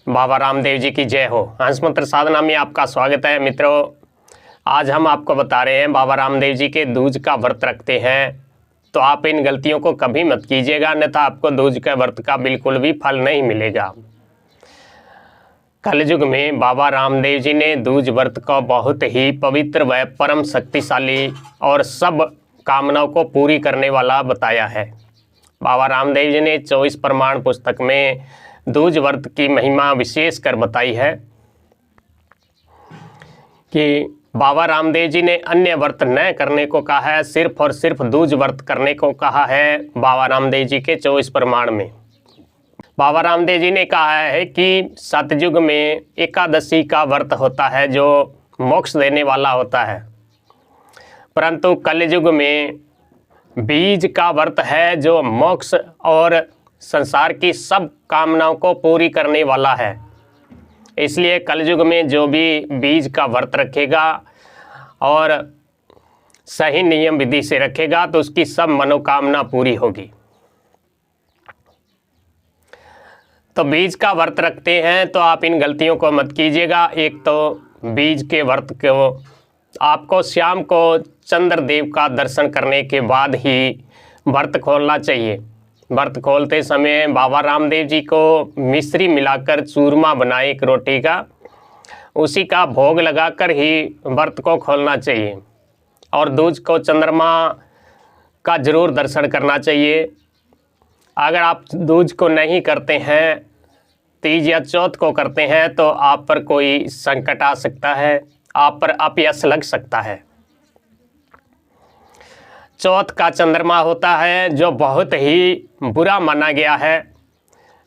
बाबा रामदेव जी की जय हो। हंस मंत्र साधना में आपका स्वागत है मित्रों। आज हम आपको बता रहे हैं बाबा रामदेव जी के दूज का व्रत रखते हैं तो आप इन गलतियों को कभी मत कीजिएगा, अन्यथा आपको दूज के व्रत का बिल्कुल भी फल नहीं मिलेगा। कलयुग में बाबा रामदेव जी ने दूज व्रत को बहुत ही पवित्र व परम शक्तिशाली और सब कामनाओं को पूरी करने वाला बताया है। बाबा रामदेव जी ने 24 प्रमाण पुस्तक में दूज व्रत की महिमा विशेष कर बताई है कि बाबा रामदेव जी ने अन्य व्रत न करने को कहा है, सिर्फ और सिर्फ दूज व्रत करने को कहा है। बाबा रामदेव जी के 24 प्रमाण में बाबा रामदेव जी ने कहा है कि सतयुग में एकादशी का व्रत होता है जो मोक्ष देने वाला होता है, परंतु कलयुग में बीज का व्रत है जो मोक्ष और संसार की सब कामनाओं को पूरी करने वाला है। इसलिए कलयुग में जो भी बीज का व्रत रखेगा और सही नियम विधि से रखेगा तो उसकी सब मनोकामना पूरी होगी। तो बीज का व्रत रखते हैं तो आप इन गलतियों को मत कीजिएगा। एक तो बीज के व्रत को आपको शाम को चंद्रदेव का दर्शन करने के बाद ही व्रत खोलना चाहिए। व्रत खोलते समय बाबा रामदेव जी को मिश्री मिलाकर चूरमा बनाए एक रोटी का, उसी का भोग लगाकर ही व्रत को खोलना चाहिए। और दूज को चंद्रमा का जरूर दर्शन करना चाहिए। अगर आप दूज को नहीं करते हैं, तीज या चौथ को करते हैं, तो आप पर कोई संकट आ सकता है, आप पर अपयश लग सकता है। चौथ का चंद्रमा होता है जो बहुत ही बुरा माना गया है।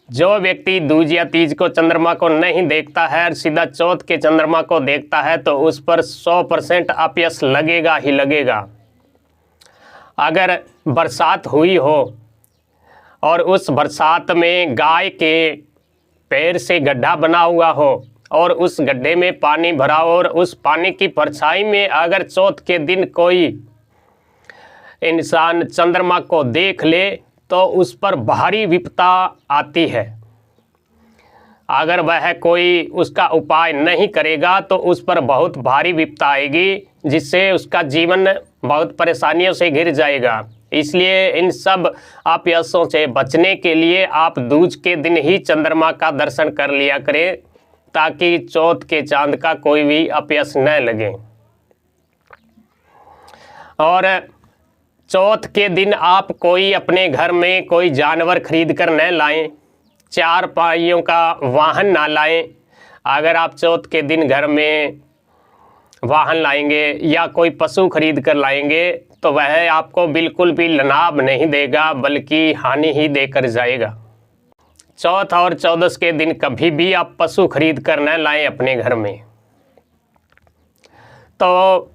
जो व्यक्ति दूज या तीज को चंद्रमा को नहीं देखता है और सीधा चौथ के चंद्रमा को देखता है तो उस पर 100% अपयश लगेगा ही लगेगा। अगर बरसात हुई हो और उस बरसात में गाय के पैर से गड्ढा बना हुआ हो और उस गड्ढे में पानी भरा हो और उस पानी की परछाई में अगर चौथ के दिन कोई इंसान चंद्रमा को देख ले तो उस पर भारी विपदा आती है। अगर वह कोई उसका उपाय नहीं करेगा तो उस पर बहुत भारी विपदा आएगी, जिससे उसका जीवन बहुत परेशानियों से घिर जाएगा। इसलिए इन सब अपयशों से बचने के लिए आप दूज के दिन ही चंद्रमा का दर्शन कर लिया करें, ताकि चौथ के चांद का कोई भी अपयश न लगे। और चौथ के दिन आप कोई अपने घर में कोई जानवर खरीद कर न लाएं, 4 पहियों का वाहन ना लाएं। अगर आप चौथ के दिन घर में वाहन लाएंगे या कोई पशु खरीद कर लाएंगे तो वह आपको बिल्कुल भी लाभ नहीं देगा, बल्कि हानि ही देकर जाएगा। चौथ और चौदस के दिन कभी भी आप पशु खरीद कर न लाएं अपने घर में। तो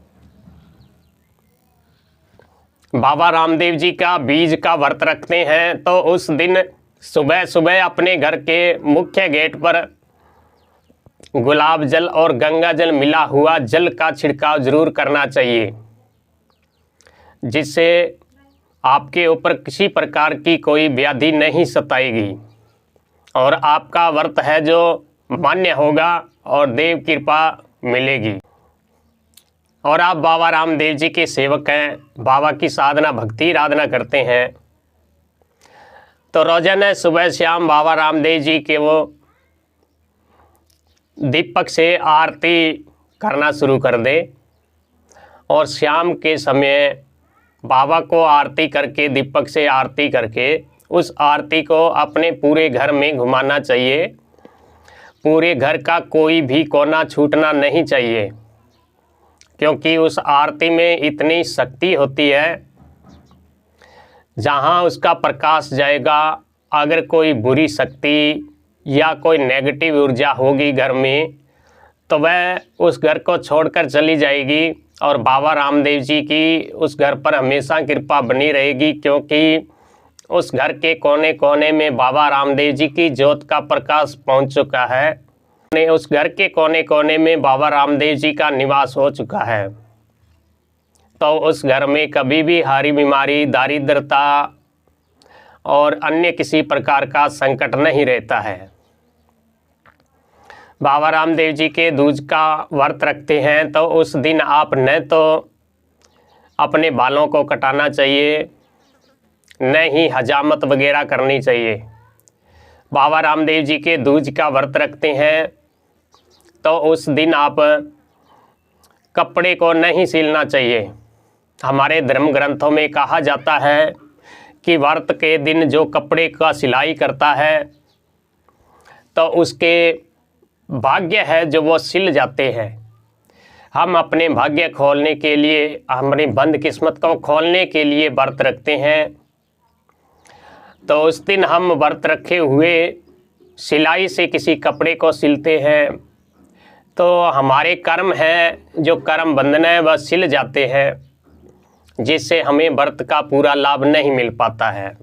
बाबा रामदेव जी का बीज का व्रत रखते हैं तो उस दिन सुबह सुबह अपने घर के मुख्य गेट पर गुलाब जल और गंगा जल मिला हुआ जल का छिड़काव जरूर करना चाहिए, जिससे आपके ऊपर किसी प्रकार की कोई व्याधि नहीं सताएगी और आपका व्रत है जो मान्य होगा और देव कृपा मिलेगी। और आप बाबा रामदेव जी के सेवक हैं, बाबा की साधना भक्ति आराधना करते हैं, तो रोजाना सुबह शाम बाबा रामदेव जी के वो दीपक से आरती करना शुरू कर दे और शाम के समय बाबा को आरती करके, दीपक से आरती करके उस आरती को अपने पूरे घर में घुमाना चाहिए। पूरे घर का कोई भी कोना छूटना नहीं चाहिए, क्योंकि उस आरती में इतनी शक्ति होती है, जहाँ उसका प्रकाश जाएगा, अगर कोई बुरी शक्ति या कोई नेगेटिव ऊर्जा होगी घर में तो वह उस घर को छोड़कर चली जाएगी और बाबा रामदेव जी की उस घर पर हमेशा कृपा बनी रहेगी, क्योंकि उस घर के कोने कोने में बाबा रामदेव जी की ज्योत का प्रकाश पहुँच चुका है। उस घर के कोने कोने में बाबा रामदेव जी का निवास हो चुका है, तो उस घर में कभी भी हारी बीमारी, दारिद्रता और अन्य किसी प्रकार का संकट नहीं रहता है। बाबा रामदेव जी के दूज का व्रत रखते हैं तो उस दिन आप न तो अपने बालों को कटाना चाहिए, न ही हजामत वगैरह करनी चाहिए। बाबा रामदेव जी के दूज का व्रत रखते हैं तो उस दिन आप कपड़े को नहीं सिलना चाहिए। हमारे धर्म ग्रंथों में कहा जाता है कि व्रत के दिन जो कपड़े का सिलाई करता है तो उसके भाग्य है जो वो सिल जाते हैं। हम अपने भाग्य खोलने के लिए, हमारी बंद किस्मत को खोलने के लिए व्रत रखते हैं। तो उस दिन हम व्रत रखे हुए सिलाई से किसी कपड़े को सिलते हैं तो हमारे कर्म हैं, जो कर्म बंधन है वह सिल जाते हैं, जिससे हमें व्रत का पूरा लाभ नहीं मिल पाता है।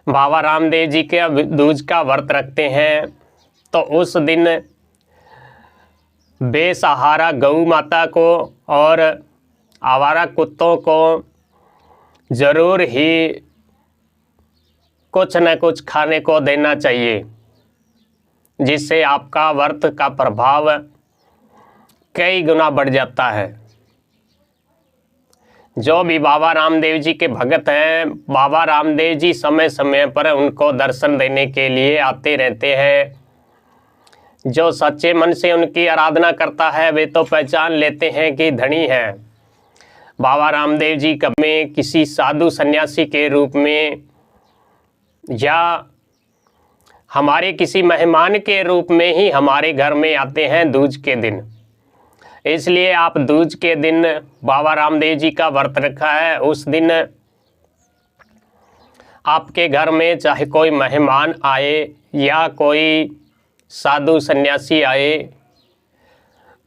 बाबा रामदेव जी के दूज का व्रत रखते हैं तो उस दिन बेसहारा गौ माता को और आवारा कुत्तों को ज़रूर ही कुछ न कुछ खाने को देना चाहिए, जिससे आपका व्रत का प्रभाव कई गुना बढ़ जाता है। जो भी बाबा रामदेव जी के भगत हैं, बाबा रामदेव जी समय समय पर उनको दर्शन देने के लिए आते रहते हैं। जो सच्चे मन से उनकी आराधना करता है वे तो पहचान लेते हैं कि धनी है। बाबा रामदेव जी कभी किसी साधु सन्यासी के रूप में या हमारे किसी मेहमान के रूप में ही हमारे घर में आते हैं दूज के दिन। इसलिए आप दूज के दिन बाबा रामदेव जी का व्रत रखा है, उस दिन आपके घर में चाहे कोई मेहमान आए या कोई साधु सन्यासी आए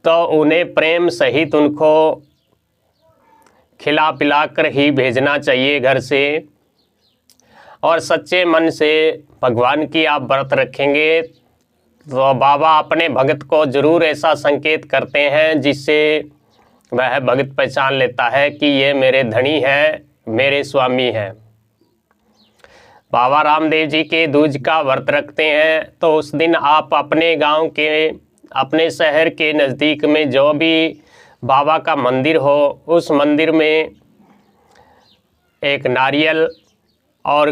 तो उन्हें प्रेम सहित उनको खिला पिला कर ही भेजना चाहिए घर से। और सच्चे मन से भगवान की आप व्रत रखेंगे तो बाबा अपने भगत को ज़रूर ऐसा संकेत करते हैं जिससे वह भगत पहचान लेता है कि ये मेरे धनी हैं, मेरे स्वामी हैं। बाबा रामदेव जी के दूज का व्रत रखते हैं तो उस दिन आप अपने गांव के, अपने शहर के नज़दीक में जो भी बाबा का मंदिर हो उस मंदिर में एक नारियल और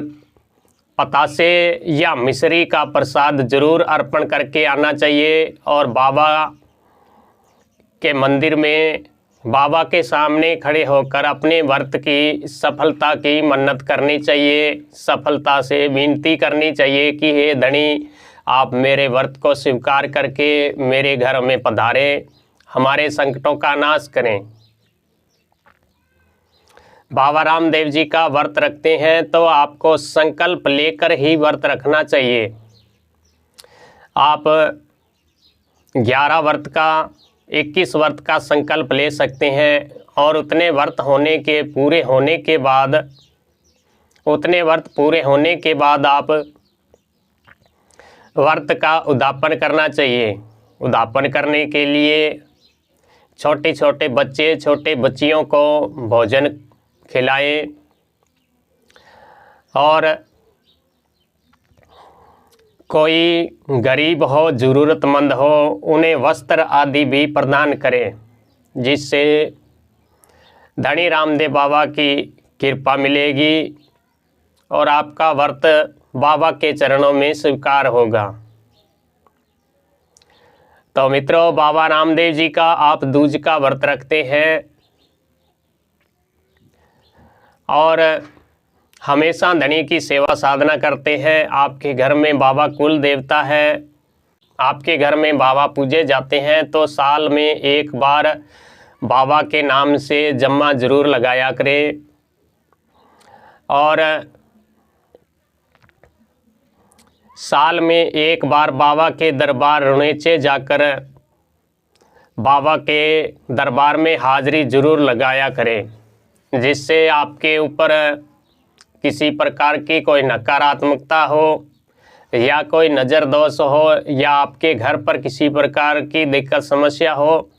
पतासे या मिश्री का प्रसाद जरूर अर्पण करके आना चाहिए। और बाबा के मंदिर में बाबा के सामने खड़े होकर अपने व्रत की सफलता की मन्नत करनी चाहिए, सफलता से विनती करनी चाहिए कि हे धनी, आप मेरे व्रत को स्वीकार करके मेरे घर में पधारें, हमारे संकटों का नाश करें। बाबा रामदेव जी का व्रत रखते हैं तो आपको संकल्प लेकर ही व्रत रखना चाहिए। आप 11 व्रत का, 21 व्रत का संकल्प ले सकते हैं और उतने व्रत होने के पूरे होने के बाद, उतने व्रत पूरे होने के बाद आप व्रत का उद्यापन करना चाहिए। उद्यापन करने के लिए छोटे छोटे बच्चे, छोटे बच्चियों को भोजन खिलाएं और कोई गरीब हो, ज़रूरतमंद हो, उन्हें वस्त्र आदि भी प्रदान करें, जिससे धनी रामदेव बाबा की कृपा मिलेगी और आपका व्रत बाबा के चरणों में स्वीकार होगा। तो मित्रों, बाबा रामदेव जी का आप दूज का व्रत रखते हैं और हमेशा धनी की सेवा साधना करते हैं। आपके घर में बाबा कुल देवता है, आपके घर में बाबा पूजे जाते हैं तो साल में एक बार बाबा के नाम से जम्मा जरूर लगाया करें। और साल में एक बार बाबा के दरबार रुणेचे जाकर बाबा के दरबार में हाजिरी जरूर लगाया करें, जिससे आपके ऊपर किसी प्रकार की कोई नकारात्मकता हो या कोई नज़र दोष हो या आपके घर पर किसी प्रकार की दिक्कत समस्या हो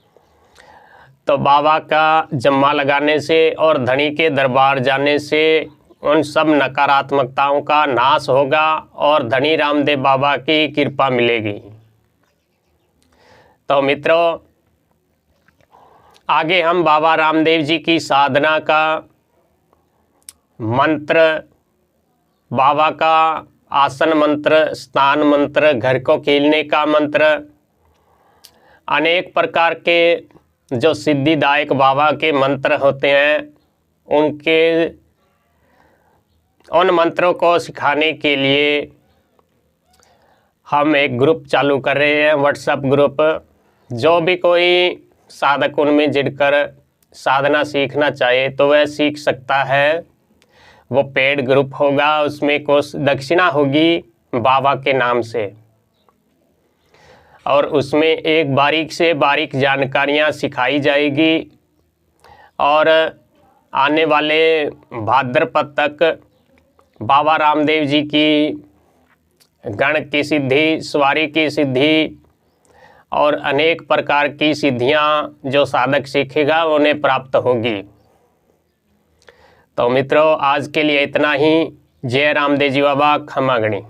तो बाबा का जम्मा लगाने से और धनी के दरबार जाने से उन सब नकारात्मकताओं का नाश होगा और धनी रामदेव बाबा की कृपा मिलेगी। तो मित्रों, आगे हम बाबा रामदेव जी की साधना का मंत्र, बाबा का आसन मंत्र, स्नान मंत्र, घर को खीलने का मंत्र, अनेक प्रकार के जो सिद्धिदायक बाबा के मंत्र होते हैं उन मंत्रों को सिखाने के लिए हम एक ग्रुप चालू कर रहे हैं, व्हाट्सएप ग्रुप। जो भी कोई साधक उनमें जुड़कर साधना सीखना चाहे तो वह सीख सकता है। वो पेड ग्रुप होगा, उसमें कुछ दक्षिणा होगी बाबा के नाम से, और उसमें एक बारीक से बारीक जानकारियाँ सिखाई जाएगी। और आने वाले भाद्रपद तक बाबा रामदेव जी की गण की सिद्धि, सवारी की सिद्धि और अनेक प्रकार की सिद्धियां जो साधक सीखेगा उन्हें प्राप्त होगी। तो मित्रों, आज के लिए इतना ही। जय रामदेव जी बाबा, खमा गणी।